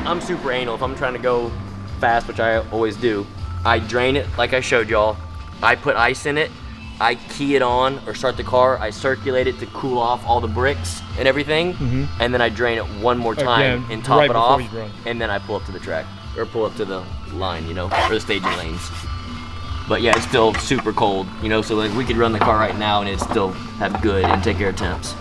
I'm super anal. If I'm trying to go fast, which I always do, I drain it like I showed y'all. I put ice in it. I key it on or start the car. I circulate it to cool off all the bricks and everything, and then I drain it one more time and top it off, and then I pull up to the track or pull up to the line, you know, or the staging lanes. But yeah, it's still super cold, you know, so like we could run the car right now and it'd still have good intake air temps.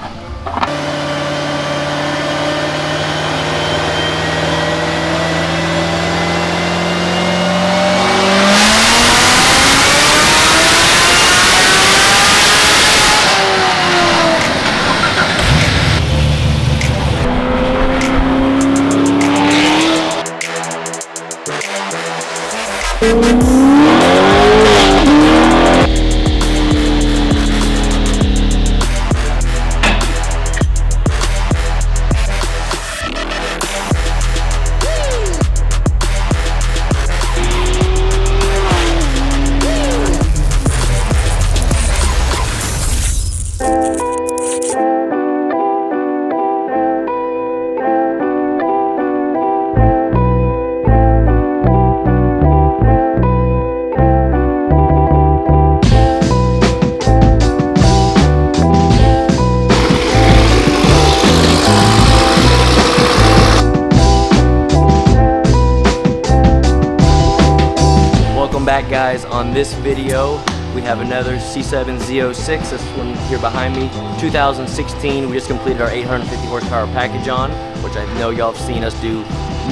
Back guys, on this video we have another C7 Z06. This one here behind me, 2016. We just completed our 850 horsepower package on, which I know y'all have seen us do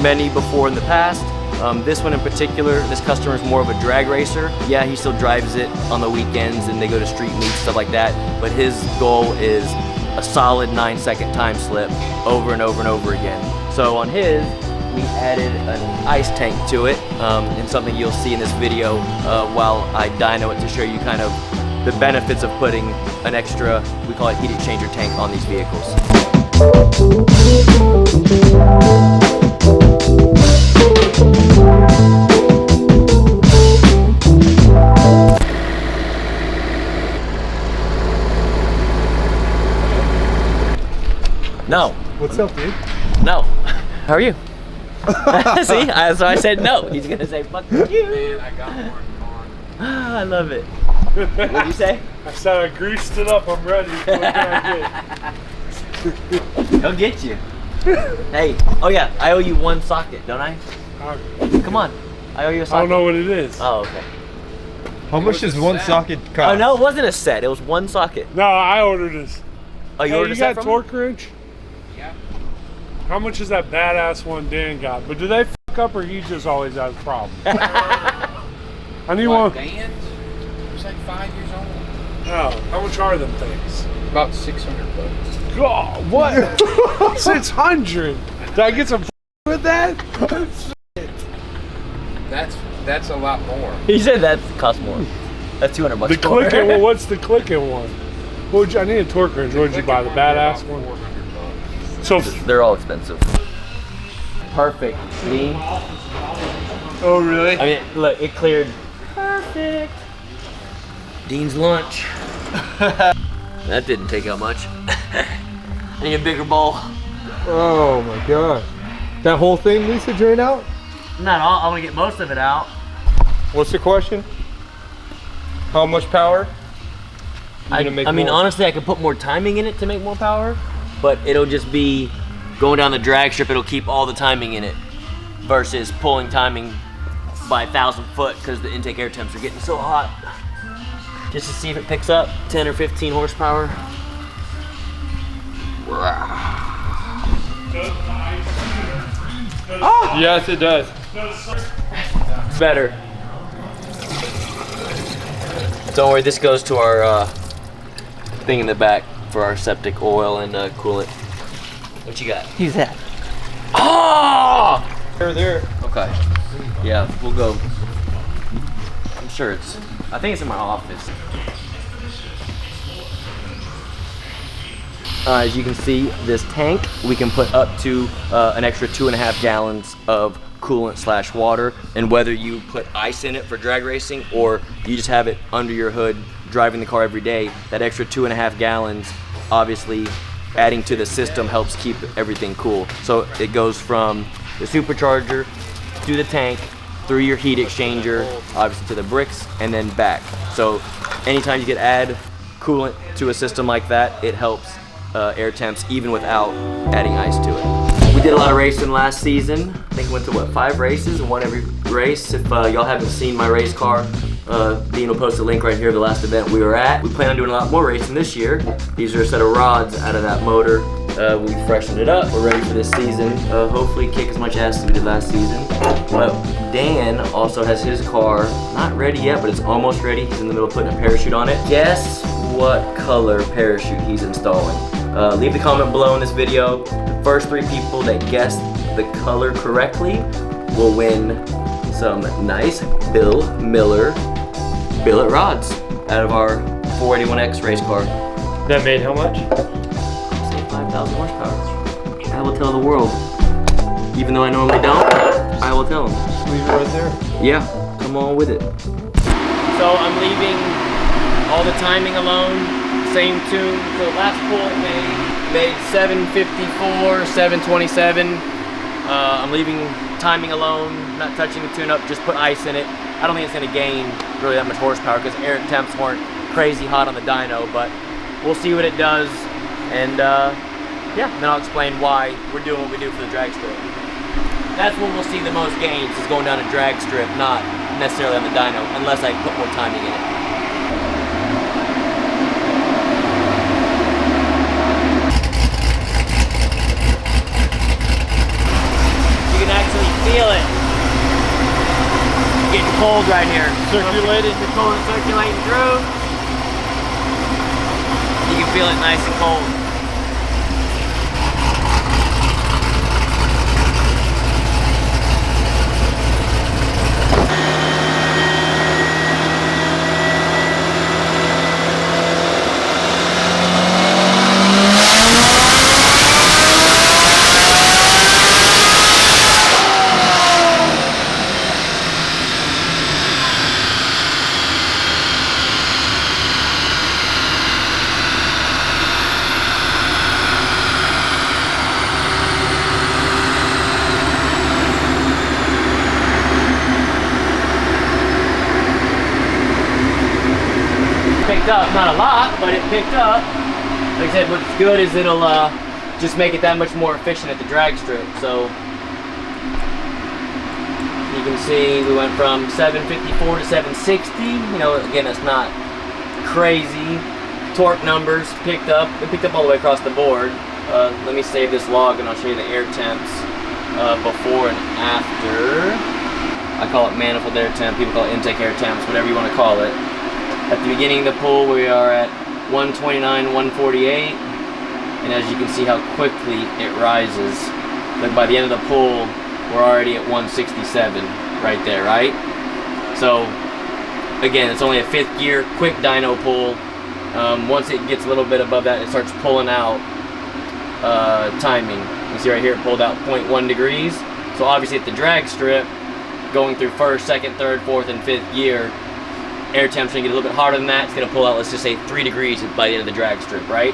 many before in the past. This one in particular, this customer is more of a drag racer. Yeah, he still drives it on the weekends and they go to street meets, stuff like that, but his goal is a solid 9-second time slip over and over and over again. So on his, we added an ice tank to it, and something you'll see in this video while I dyno it to show you kind of the benefits of putting an extra, we call it heat exchanger tank, on these vehicles. No. What's up, dude? No. How are you? See, so I said no. He's gonna say fuck you. Man, I got one on. I love it. What'd you say? I said I greased it up. I'm ready. What can I get? He'll get you. Hey, oh yeah, I owe you one socket, don't I? Come on, I owe you a socket. I don't know what it is. Oh, okay. How much does one socket cost? Oh no, it wasn't a set. It was one socket. No, I ordered this. Oh, you ordered a set got from torque wrench? Yeah. How much is that badass one Dan got? But do they fuck up or he just always has problems? I need one. Dan's? It's like 5 years old. Oh, how much are them things? About 600 bucks. God, what? 600? Did I get some with that? That's a lot more. He said that costs more. That's 200 bucks. The clicking one. What's the clicking one? What I need a torque wrench. What did you buy? The badass one. 400 bucks. So they're all expensive. Perfect. Dean. Oh really? I mean, look, it cleared. Perfect. Dean's lunch. That didn't take out much. I need a bigger bowl. Oh my god. That whole thing needs to drain out? Not all. I'm gonna get most of it out. What's the question? How much power? I mean, honestly, I could put more timing in it to make more power, but it'll just be going down the drag strip. It'll keep all the timing in it versus pulling timing by 1,000 foot because the intake air temps are getting so hot. Just to see if it picks up 10 or 15 horsepower. Oh! Yes, it does. Better. Don't worry, this goes to our thing in the back for our septic oil and coolant. What you got? Use that. Oh! They're there. Okay. Yeah, we'll go. I'm sure I think it's in my office. As you can see, this tank, we can put up to an extra 2.5 gallons of coolant / water, and whether you put ice in it for drag racing or you just have it under your hood driving the car every day, that extra 2.5 gallons, obviously adding to the system helps keep everything cool. So it goes from the supercharger to the tank, through your heat exchanger, obviously to the bricks, and then back. So anytime you could add coolant to a system like that, it helps air temps even without adding ice to it. We did a lot of racing last season. I think we went to what, 5 races and won every race. If y'all haven't seen my race car, Dean will post a link right here of the last event we were at. We plan on doing a lot more racing this year. These are a set of rods out of that motor. We freshened it up. We're ready for this season. Hopefully kick as much ass as we did last season. But Dan also has his car not ready yet, but it's almost ready. He's in the middle of putting a parachute on it. Guess what color parachute he's installing? Leave the comment below in this video. The first 3 people that guess the color correctly will win some nice Bill Miller billet rods out of our 481X race car. That made how much? 5,000 horsepower. I will tell the world. Even though I normally don't, I will tell them. Just leave it right there. Yeah, come on with it. So I'm leaving all the timing alone, same tune. So last pull made 754, 727. I'm leaving timing alone, not touching the tune up, just put ice in it. I don't think it's gonna gain really that much horsepower because air temps weren't crazy hot on the dyno, but we'll see what it does. And yeah, then I'll explain why we're doing what we do for the drag strip. That's when we'll see the most gains, is going down a drag strip, not necessarily on the dyno, unless I put more timing in it. You can actually feel it. It's getting cold right here. Circulating. The cold is circulating through. You can feel it nice and cold. Picked up, not a lot, but it picked up. Like I said, what's good is it'll just make it that much more efficient at the drag strip. So you can see we went from 754 to 760. You know, again, it's not crazy. Torque numbers picked up. It picked up all the way across the board. Let me save this log and I'll show you the air temps before and after. I call it manifold air temp. People call it intake air temps, whatever you want to call it. At the beginning of the pull, we are at 129, 148, and as you can see how quickly it rises. Like by the end of the pull, we're already at 167 right there, right? So again, it's only a 5th gear, quick dyno pull. Once it gets a little bit above that, it starts pulling out timing. You see right here, it pulled out 0.1 degrees. So obviously at the drag strip, going through 1st, 2nd, 3rd, 4th, and 5th gear, air temp's gonna get a little bit harder than that. It's gonna pull out, let's just say 3 degrees by the end of the drag strip, right?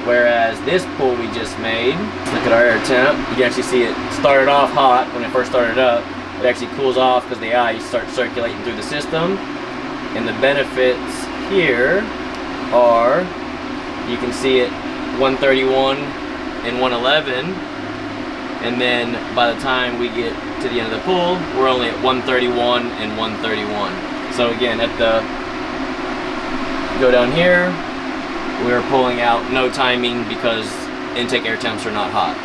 Whereas this pull we just made, look at our air temp. You can actually see it started off hot when it first started up. It actually cools off because the ice starts circulating through the system. And the benefits here are, you can see it 131 and 111. And then by the time we get to the end of the pull, we're only at 131 and 131. So again, go down here, we're pulling out no timing because intake air temps are not hot.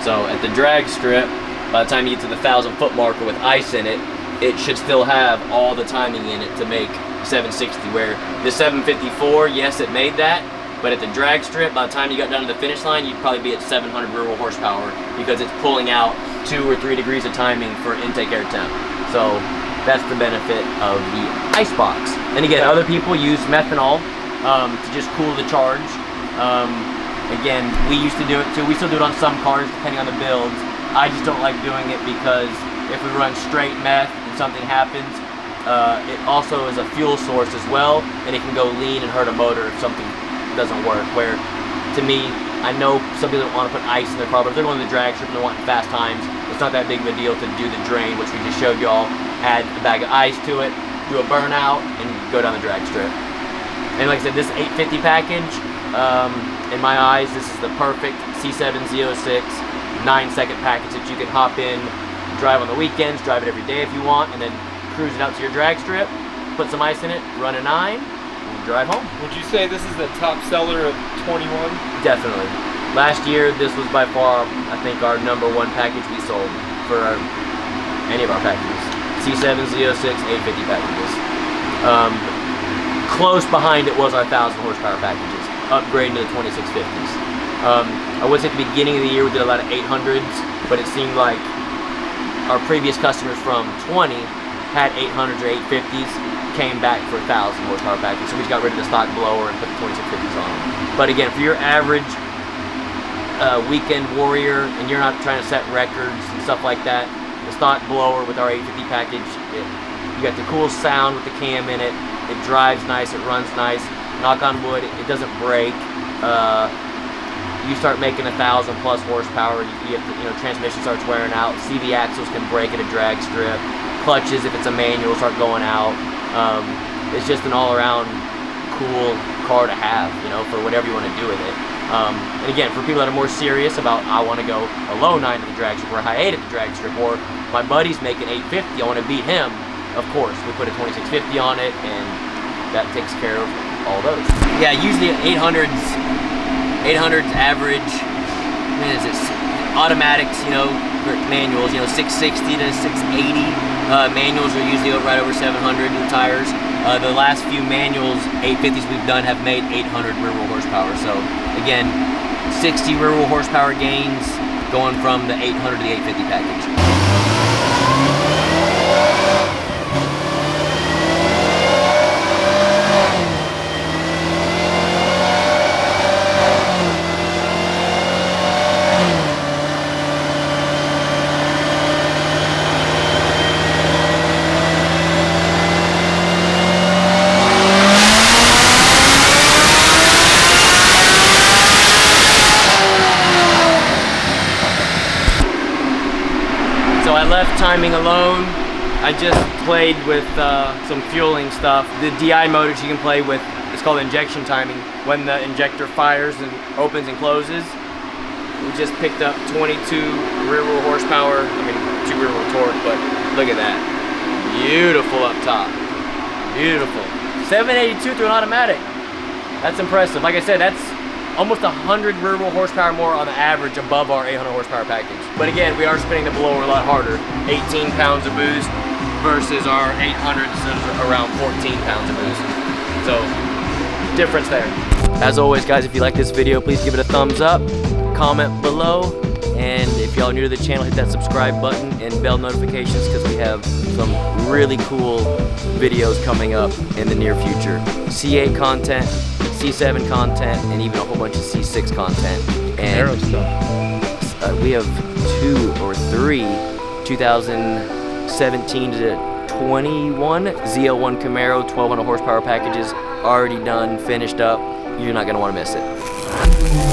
So at the drag strip, by the time you get to the 1,000-foot marker with ice in it, it should still have all the timing in it to make 760, where the 754, yes, it made that, but at the drag strip, by the time you got down to the finish line, you'd probably be at 700 real horsepower because it's pulling out 2 or 3 degrees of timing for intake air temp. So that's the benefit of the Icebox. And again, other people use methanol to just cool the charge. Again, we used to do it too. We still do it on some cars depending on the builds. I just don't like doing it because if we run straight meth and something happens, it also is a fuel source as well, and it can go lean and hurt a motor if something doesn't work. Where, to me, I know some people don't want to put ice in their car, but if they're going to the drag strip and they're wanting fast times, it's not that big of a deal to do the drain, which we just showed y'all. Add a bag of ice to it, do a burnout, and go down the drag strip. And like I said, this 850 package, in my eyes, this is the perfect C7 Z06 9-second package that you can hop in, drive on the weekends, drive it every day if you want, and then cruise it out to your drag strip, put some ice in it, run a 9, and drive home. Would you say this is the top seller of 21? Definitely. Last year, this was by far, I think, our #1 package we sold for any of our packages. C7 Z06 850 packages. Close behind it was our 1,000 horsepower packages, upgrading to the 2650s. I would say at the beginning of the year we did a lot of 800s, but it seemed like our previous customers from 20 had 800s or 850s, came back for 1,000 horsepower package, so we just got rid of the stock blower and put the 2650s on them. But again, for your average weekend warrior, and you're not trying to set records and stuff like that, the stock blower with our 850 package, you got the cool sound with the cam in it. It drives nice, it runs nice. Knock on wood, it doesn't break. You start making 1,000+ horsepower, you have to, transmission starts wearing out. CV axles can break at a drag strip. Clutches, if it's a manual, start going out. It's just an all-around cool car to have, for whatever you want to do with it. And again, for people that are more serious about, I want to go a low 9 at the drag strip or a high 8 at the drag strip, or my buddy's making 850, I want to beat him. Of course, we put a 2650 on it, and that takes care of all those. Yeah, usually 800s average, automatics, manuals, 660 to 680. Manuals are usually right over 700 new tires. The last few manuals, 850s we've done have made 800 rear-wheel horsepower. So again, 60 rear-wheel horsepower gains going from the 800 to the 850 package. So I left timing alone. I just played with some fueling stuff. The DI motors you can play with, it's called injection timing. When the injector fires and opens and closes, we just picked up 22 rear-wheel horsepower. 2 rear-wheel torque, but look at that. Beautiful up top. Beautiful. 782 through an automatic. That's impressive. Like I said, that's almost 100 rear-wheel horsepower more on the average above our 800 horsepower package. But again, we are spinning the blower a lot harder. 18 pounds of boost versus our 800s around 14 pounds of boost. So, difference there. As always, guys, if you like this video, please give it a thumbs up, comment below, and if y'all are new to the channel, hit that subscribe button and bell notifications, because we have some really cool videos coming up in the near future. C8 content, C7 content, and even a whole bunch of C6 content. And we have 2 or 3 2017 to 21 Z01 Camaro 1200 horsepower packages already done, finished up. You're not going to want to miss it.